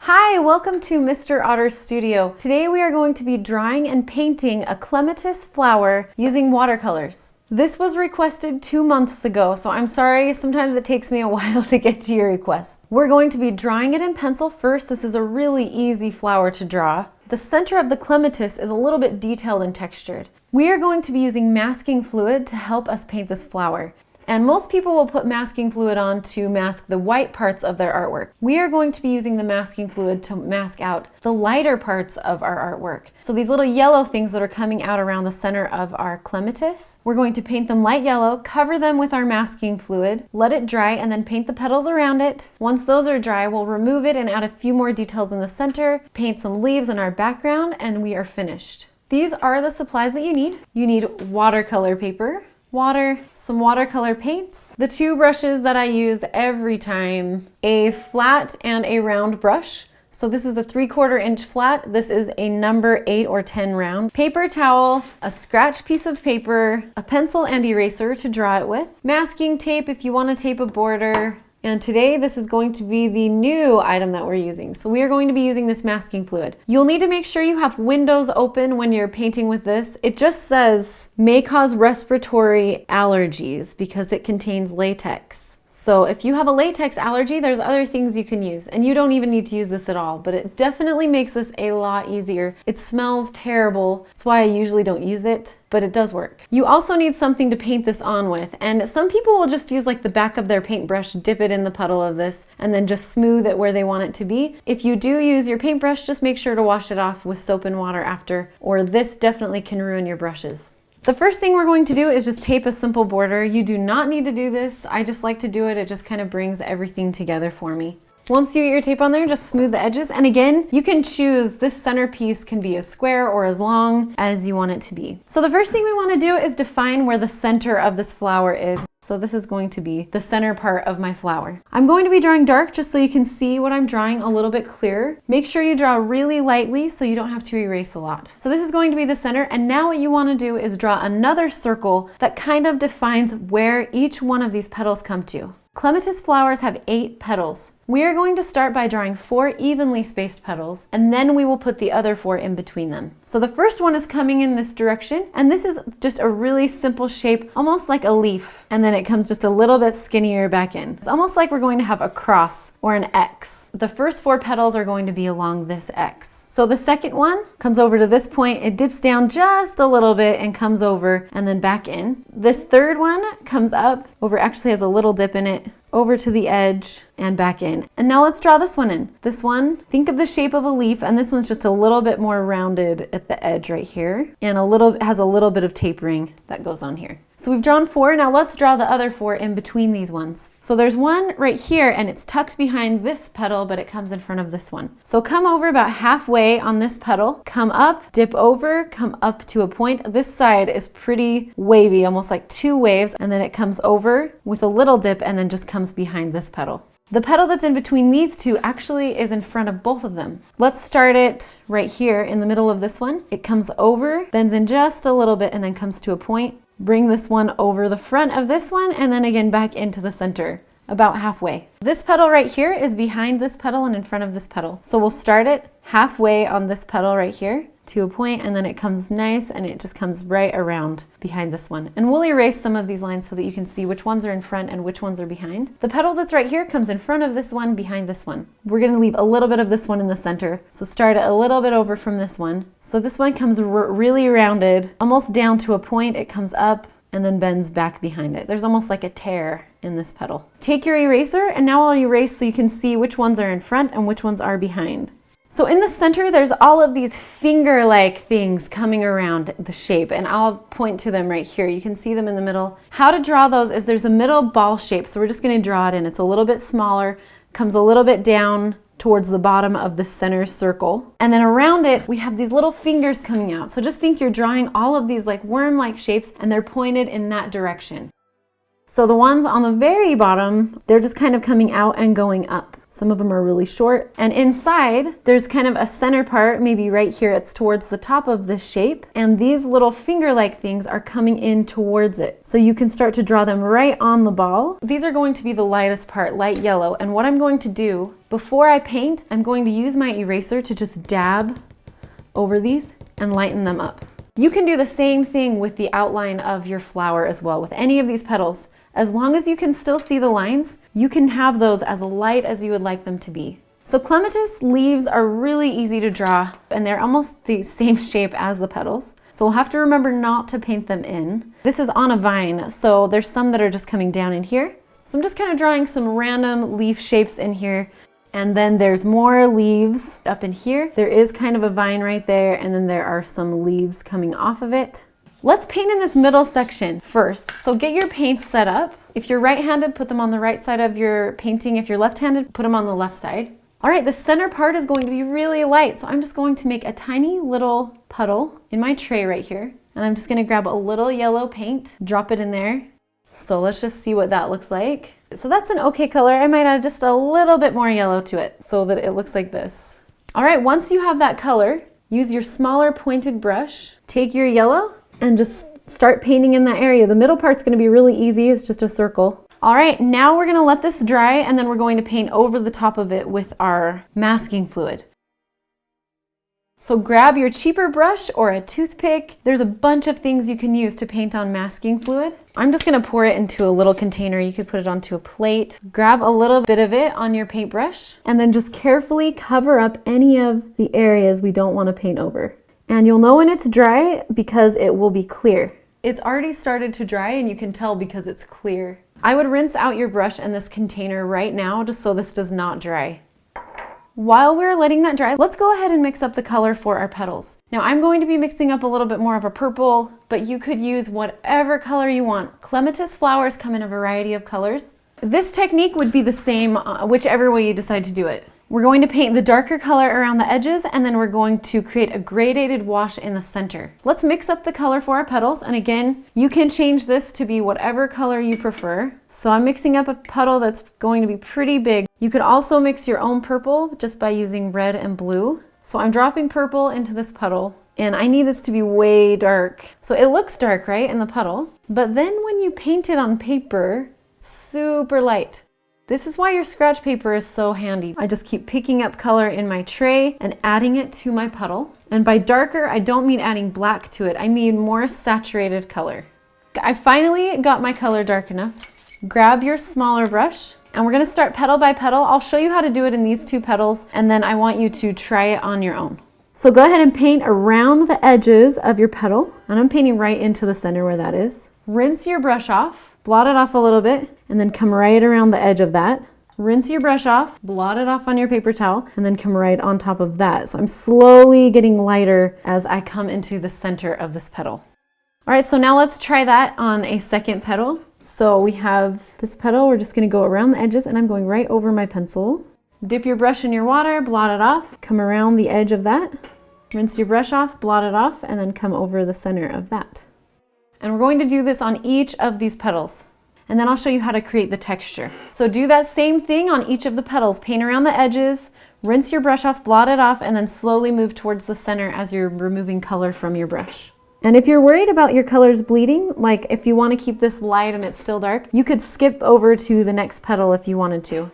Hi, welcome to Mr. Otter's studio. Today we are going to be drawing and painting a clematis flower using watercolors. This was requested 2 months ago, so I'm sorry, sometimes it takes me a while to get to your requests. We're going to be drawing it in pencil first. This is a really easy flower to draw. The center of the clematis is a little bit detailed and textured. We are going to be using masking fluid to help us paint this flower. And most people will put masking fluid on to mask the white parts of their artwork. We are going to be using the masking fluid to mask out the lighter parts of our artwork. So these little yellow things that are coming out around the center of our clematis, we're going to paint them light yellow, cover them with our masking fluid, let it dry, and then paint the petals around it. Once those are dry, we'll remove it and add a few more details in the center, paint some leaves in our background, and we are finished. These are the supplies that you need. You need watercolor paper, water, some watercolor paints, the two brushes that I use every time, a flat and a round brush. So this is a 3/4 inch flat. This is a number 8 or 10 round. Paper towel, a scratch piece of paper, a pencil and eraser to draw it with, masking tape if you want to tape a border. And today this is going to be the new item that we're using. So we are going to be using this masking fluid. You'll need to make sure you have windows open when you're painting with this. It just says may cause respiratory allergies because it contains latex. So if you have a latex allergy, there's other things you can use, and you don't even need to use this at all, but it definitely makes this a lot easier. It smells terrible. That's why I usually don't use it, but it does work. You also need something to paint this on with, and some people will just use like the back of their paintbrush, dip it in the puddle of this, and then just smooth it where they want it to be. If you do use your paintbrush, just make sure to wash it off with soap and water after, or this definitely can ruin your brushes. The first thing we're going to do is just tape a simple border. You do not need to do this. I just like to do it. It just kind of brings everything together for me. Once you get your tape on there, just smooth the edges. And again, you can choose, this centerpiece can be a square or as long as you want it to be. So the first thing we want to do is define where the center of this flower is. So this is going to be the center part of my flower. I'm going to be drawing dark just so you can see what I'm drawing a little bit clearer. Make sure you draw really lightly so you don't have to erase a lot. So this is going to be the center, and now what you want to do is draw another circle that kind of defines where each one of these petals come to. Clematis flowers have 8 petals. We are going to start by drawing 4 evenly spaced petals, and then we will put the other 4 in between them. So the first one is coming in this direction, and this is just a really simple shape, almost like a leaf, and then it comes just a little bit skinnier back in. It's almost like we're going to have a cross or an X. The first 4 petals are going to be along this X. So the second one comes over to this point, it dips down just a little bit and comes over and then back in. This third one comes up over, actually has a little dip in it, over to the edge and back in. And now let's draw this one in. This one, think of the shape of a leaf, and this one's just a little bit more rounded at the edge right here, and has a little bit of tapering that goes on here. So we've drawn 4, now let's draw the other 4 in between these ones. So there's one right here, and it's tucked behind this petal, but it comes in front of this one. So come over about halfway on this petal, come up, dip over, come up to a point. This side is pretty wavy, almost like 2 waves, and then it comes over with a little dip and then just comes behind this petal. The petal that's in between these 2 actually is in front of both of them. Let's start it right here in the middle of this one. It comes over, bends in just a little bit, and then comes to a point. Bring this one over the front of this one, and then again back into the center, about halfway. This petal right here is behind this petal and in front of this petal. So we'll start it halfway on this petal right here to a point, and then it comes nice and it just comes right around behind this one. And we'll erase some of these lines so that you can see which ones are in front and which ones are behind. The petal that's right here comes in front of this one, behind this one. We're going to leave a little bit of this one in the center. So start it a little bit over from this one. So this one comes really rounded, almost down to a point. It comes up and then bends back behind it. There's almost like a tear in this petal. Take your eraser, and now I'll erase so you can see which ones are in front and which ones are behind. So in the center, there's all of these finger-like things coming around the shape, and I'll point to them right here. You can see them in the middle. How to draw those is there's a middle ball shape, so we're just gonna draw it in. It's a little bit smaller, comes a little bit down towards the bottom of the center circle. And then around it, we have these little fingers coming out. So just think you're drawing all of these like worm-like shapes, and they're pointed in that direction. So the ones on the very bottom, they're just kind of coming out and going up. Some of them are really short. And inside, there's kind of a center part, maybe right here, it's towards the top of this shape. And these little finger-like things are coming in towards it. So you can start to draw them right on the ball. These are going to be the lightest part, light yellow. And what I'm going to do Before I paint, I'm going to use my eraser to just dab over these and lighten them up. You can do the same thing with the outline of your flower as well, with any of these petals. As long as you can still see the lines, you can have those as light as you would like them to be. So clematis leaves are really easy to draw, and they're almost the same shape as the petals. So we'll have to remember not to paint them in. This is on a vine, so there's some that are just coming down in here. So I'm just kind of drawing some random leaf shapes in here. And then there's more leaves up in here. There is kind of a vine right there, and then there are some leaves coming off of it. Let's paint in this middle section first. So get your paints set up. If you're right-handed, put them on the right side of your painting. If you're left-handed, put them on the left side. All right, the center part is going to be really light, so I'm just going to make a tiny little puddle in my tray right here. And I'm just gonna grab a little yellow paint, drop it in there. So let's just see what that looks like. So that's an okay color. I might add just a little bit more yellow to it so that it looks like this. All right, once you have that color, use your smaller pointed brush, take your yellow and just start painting in that area. The middle part's gonna be really easy, it's just a circle. All right, now we're gonna let this dry and then we're going to paint over the top of it with our masking fluid. So grab your cheaper brush or a toothpick. There's a bunch of things you can use to paint on masking fluid. I'm just gonna pour it into a little container. You could put it onto a plate. Grab a little bit of it on your paintbrush and then just carefully cover up any of the areas we don't wanna paint over. And you'll know when it's dry because it will be clear. It's already started to dry and you can tell because it's clear. I would rinse out your brush and this container right now just so this does not dry. While we're letting that dry, let's go ahead and mix up the color for our petals. Now I'm going to be mixing up a little bit more of a purple, but you could use whatever color you want. Clematis flowers come in a variety of colors. This technique would be the same whichever way you decide to do it. We're going to paint the darker color around the edges and then we're going to create a gradated wash in the center. Let's mix up the color for our petals, and again, you can change this to be whatever color you prefer. So I'm mixing up a petal that's going to be pretty big. You could also mix your own purple just by using red and blue. So I'm dropping purple into this puddle and I need this to be way dark. So it looks dark, right, in the puddle, but then when you paint it on paper, super light. This is why your scratch paper is so handy. I just keep picking up color in my tray and adding it to my puddle. And by darker, I don't mean adding black to it. I mean more saturated color. I finally got my color dark enough. Grab your smaller brush and we're gonna start petal by petal. I'll show you how to do it in these two petals and then I want you to try it on your own. So go ahead and paint around the edges of your petal. And I'm painting right into the center where that is. Rinse your brush off, blot it off a little bit, and then come right around the edge of that. Rinse your brush off, blot it off on your paper towel, and then come right on top of that. So I'm slowly getting lighter as I come into the center of this petal. All right, so now let's try that on a second petal. So we have this petal, we're just gonna go around the edges and I'm going right over my pencil. Dip your brush in your water, blot it off, come around the edge of that, rinse your brush off, blot it off, and then come over the center of that. And we're going to do this on each of these petals. And then I'll show you how to create the texture. So do that same thing on each of the petals. Paint around the edges, rinse your brush off, blot it off, and then slowly move towards the center as you're removing color from your brush. And if you're worried about your colors bleeding, like if you want to keep this light and it's still dark, you could skip over to the next petal if you wanted to.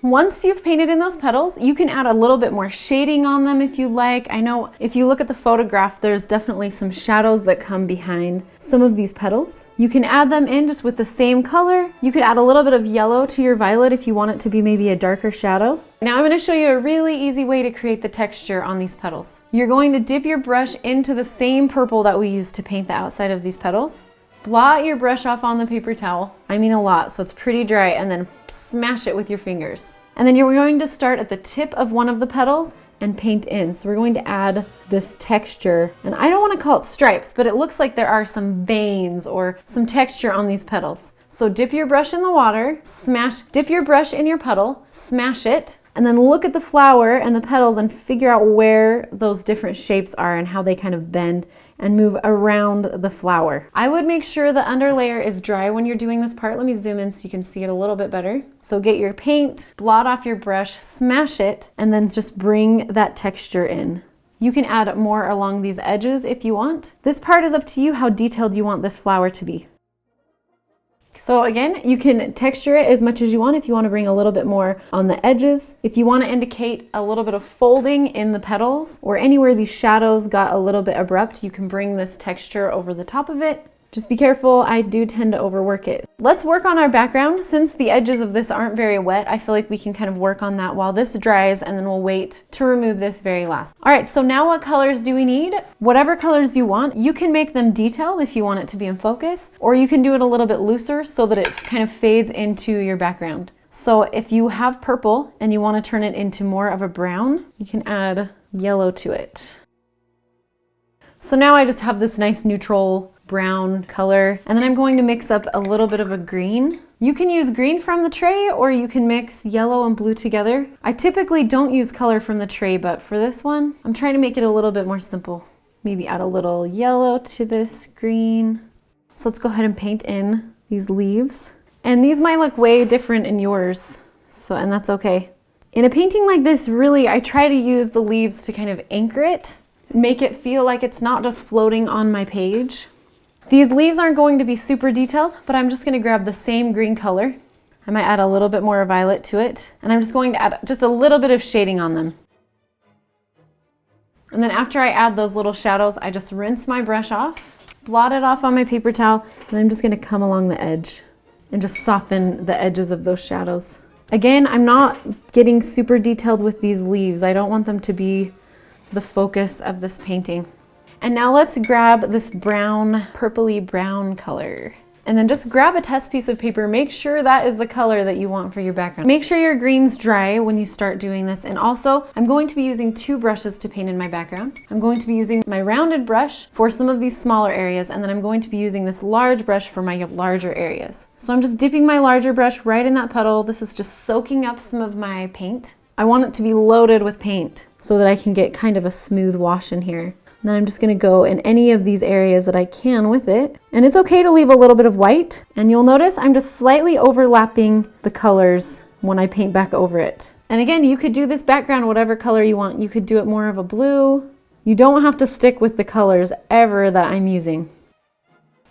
Once you've painted in those petals, you can add a little bit more shading on them if you like. I know if you look at the photograph, there's definitely some shadows that come behind some of these petals. You can add them in just with the same color. You could add a little bit of yellow to your violet if you want it to be maybe a darker shadow. Now I'm going to show you a really easy way to create the texture on these petals. You're going to dip your brush into the same purple that we used to paint the outside of these petals. Blot your brush off on the paper towel. I mean a lot, so it's pretty dry, and then smash it with your fingers. And then you're going to start at the tip of one of the petals and paint in. So we're going to add this texture, and I don't want to call it stripes, but it looks like there are some veins or some texture on these petals. So dip your brush in the water, dip your brush in your puddle, smash it, and then look at the flower and the petals and figure out where those different shapes are and how they kind of bend and move around the flower. I would make sure the under layer is dry when you're doing this part. Let me zoom in so you can see it a little bit better. So get your paint, blot off your brush, smash it, and then just bring that texture in. You can add more along these edges if you want. This part is up to you how detailed you want this flower to be. So again, you can texture it as much as you want if you want to bring a little bit more on the edges. If you want to indicate a little bit of folding in the petals or anywhere these shadows got a little bit abrupt, you can bring this texture over the top of it. Just be careful, I do tend to overwork it. Let's work on our background. Since the edges of this aren't very wet, I feel like we can kind of work on that while this dries, and then we'll wait to remove this very last. All right, so now what colors do we need? Whatever colors you want. You can make them detailed if you want it to be in focus, or you can do it a little bit looser so that it kind of fades into your background. So if you have purple and you want to turn it into more of a brown, you can add yellow to it. So now I just have this nice neutral brown color, and then I'm going to mix up a little bit of a green. You can use green from the tray, or you can mix yellow and blue together. I typically don't use color from the tray, but for this one, I'm trying to make it a little bit more simple. Maybe add a little yellow to this green. So let's go ahead and paint in these leaves. And these might look way different in yours, and that's okay. In a painting like this, really, I try to use the leaves to kind of anchor it, make it feel like it's not just floating on my page. These leaves aren't going to be super detailed, but I'm just going to grab the same green color. I might add a little bit more violet to it, and I'm just going to add just a little bit of shading on them. And then after I add those little shadows, I just rinse my brush off, blot it off on my paper towel, and I'm just going to come along the edge and just soften the edges of those shadows. Again, I'm not getting super detailed with these leaves. I don't want them to be the focus of this painting. And now let's grab this brown, purpley brown color. And then just grab a test piece of paper. Make sure that is the color that you want for your background. Make sure your greens dry when you start doing this. And also, I'm going to be using 2 brushes to paint in my background. I'm going to be using my rounded brush for some of these smaller areas, and then I'm going to be using this large brush for my larger areas. So I'm just dipping my larger brush right in that puddle. This is just soaking up some of my paint. I want it to be loaded with paint so that I can get kind of a smooth wash in here. And then I'm just going to go in any of these areas that I can with it. And it's okay to leave a little bit of white. And you'll notice I'm just slightly overlapping the colors when I paint back over it. And again, you could do this background whatever color you want. You could do it more of a blue. You don't have to stick with the colors ever that I'm using.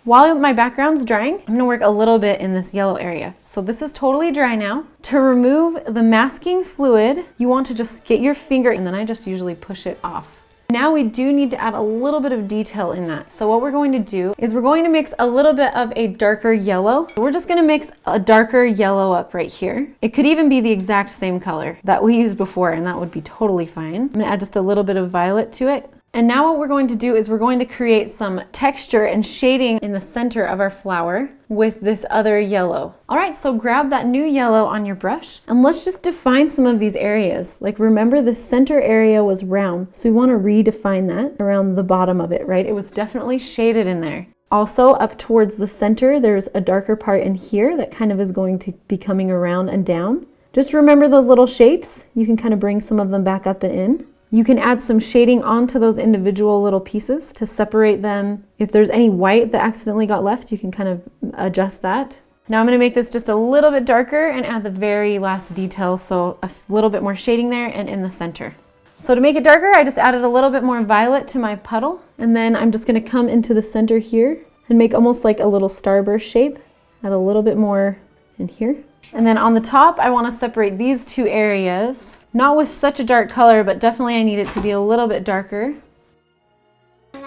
While my background's drying, I'm going to work a little bit in this yellow area. So this is totally dry now. To remove the masking fluid, you want to just get your finger, and then I just usually push it off. Now we do need to add a little bit of detail in that. So what we're going to do is we're going to mix a little bit of a darker yellow. We're just going to mix a darker yellow up right here. It could even be the exact same color that we used before, and that would be totally fine. I'm going to add just a little bit of violet to it. And now what we're going to do is we're going to create some texture and shading in the center of our flower with this other yellow. All right, so grab that new yellow on your brush and let's just define some of these areas. Like remember, the center area was round, so we want to redefine that around the bottom of it, right? It was definitely shaded in there. Also up towards the center, there's a darker part in here that kind of is going to be coming around and down. Just remember those little shapes. You can kind of bring some of them back up and in. You can add some shading onto those individual little pieces to separate them. If there's any white that accidentally got left, you can kind of adjust that. Now I'm going to make this just a little bit darker and add the very last details, so a little bit more shading there and in the center. So to make it darker, I just added a little bit more violet to my puddle, and then I'm just going to come into the center here and make almost like a little starburst shape. Add a little bit more in here. And then on the top, I want to separate these 2 areas. Not with such a dark color, but definitely I need it to be a little bit darker.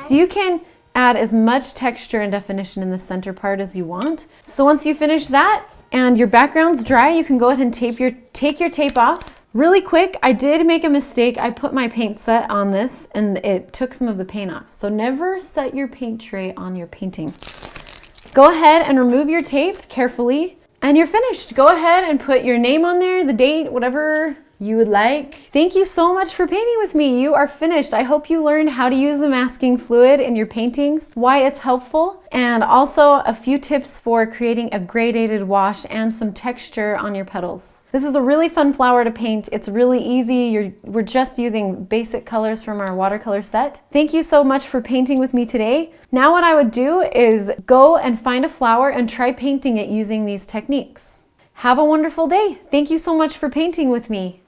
So you can add as much texture and definition in the center part as you want. So once you finish that and your background's dry, you can go ahead and take your tape off. Really quick, I did make a mistake. I put my paint set on this and it took some of the paint off. So never set your paint tray on your painting. Go ahead and remove your tape carefully and you're finished. Go ahead and put your name on there, the date, whatever you would like. Thank you so much for painting with me. You are finished. I hope you learned how to use the masking fluid in your paintings, why it's helpful, and also a few tips for creating a gradated wash and some texture on your petals. This is a really fun flower to paint. It's really easy. We're just using basic colors from our watercolor set. Thank you so much for painting with me today. Now what I would do is go and find a flower and try painting it using these techniques. Have a wonderful day. Thank you so much for painting with me.